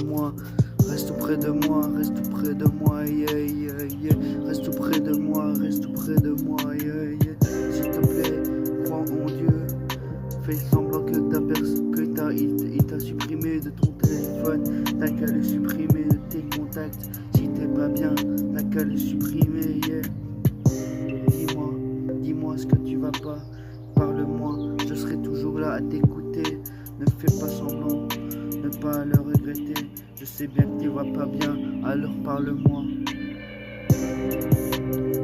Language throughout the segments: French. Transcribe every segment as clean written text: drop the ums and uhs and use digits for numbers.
moi. Reste tout près de moi, reste tout près de moi, yeah, yeah, yeah. Reste tout près de moi, reste tout près de moi, yeah, yeah. S'il te plaît, crois en Dieu. Fais semblant que il t'a supprimé de ton téléphone. T'as qu'à le supprimer de tes contacts. Si t'es pas bien, t'as qu'à le supprimer, yeah. Dis-moi ce que tu vas pas. Parle-moi, je serai toujours là à t'écouter. Ne fais pas semblant, ne pas le regretter. Je sais bien que tu vas pas bien, alors parle-moi.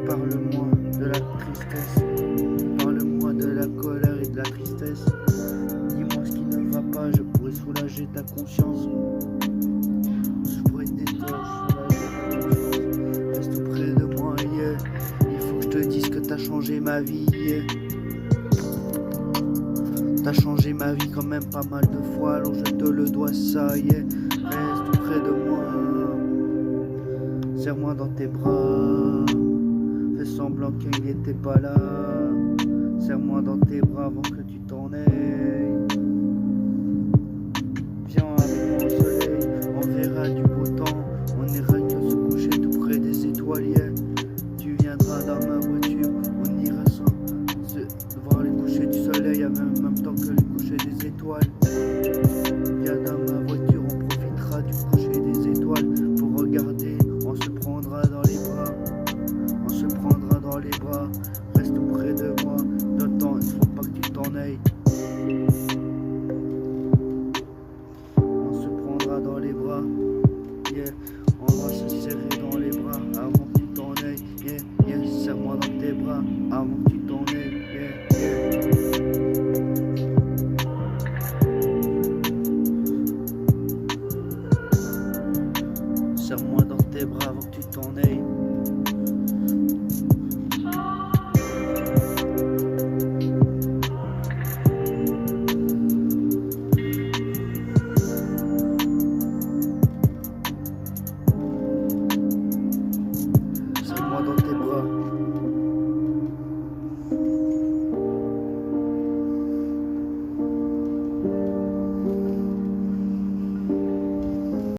Parle-moi de la tristesse. Parle-moi de la colère et de la tristesse. Dis-moi ce qui ne va pas, je pourrais soulager ta conscience. Je pourrais t'aider, soulager ta conscience. Reste tout près de moi, yeah. Il faut que je te dise que t'as changé ma vie, yeah. T'as changé ma vie quand même pas mal de fois, alors je te le dois ça, yeah. Reste tout près de moi. Serre-moi dans tes bras. Fais semblant qu'il n'était pas là. Serre-moi dans tes bras avant que tu t'en ailles. Viens avec moi au soleil, on verra du beau temps. On ira que se coucher tout près des étoiles, yeah. Tu viendras dans ma voiture, on ira voir les couchers du soleil en même temps que les couchers des étoiles. Viens dans ma voiture, on profitera du coucher des étoiles pour regarder. On se prendra dans les bras, on se prendra dans les bras. Reste tout près de moi, le temps, il faut pas que tu t'en ailles. On se prendra dans les bras, yeah. On va se serrer dans les bras avant que tu t'en ailles, yeah, yeah. Serre-moi dans tes bras avant que tu t'en ailles, yeah, yeah. Serre-moi dans tes bras avant que tu t'en ailles.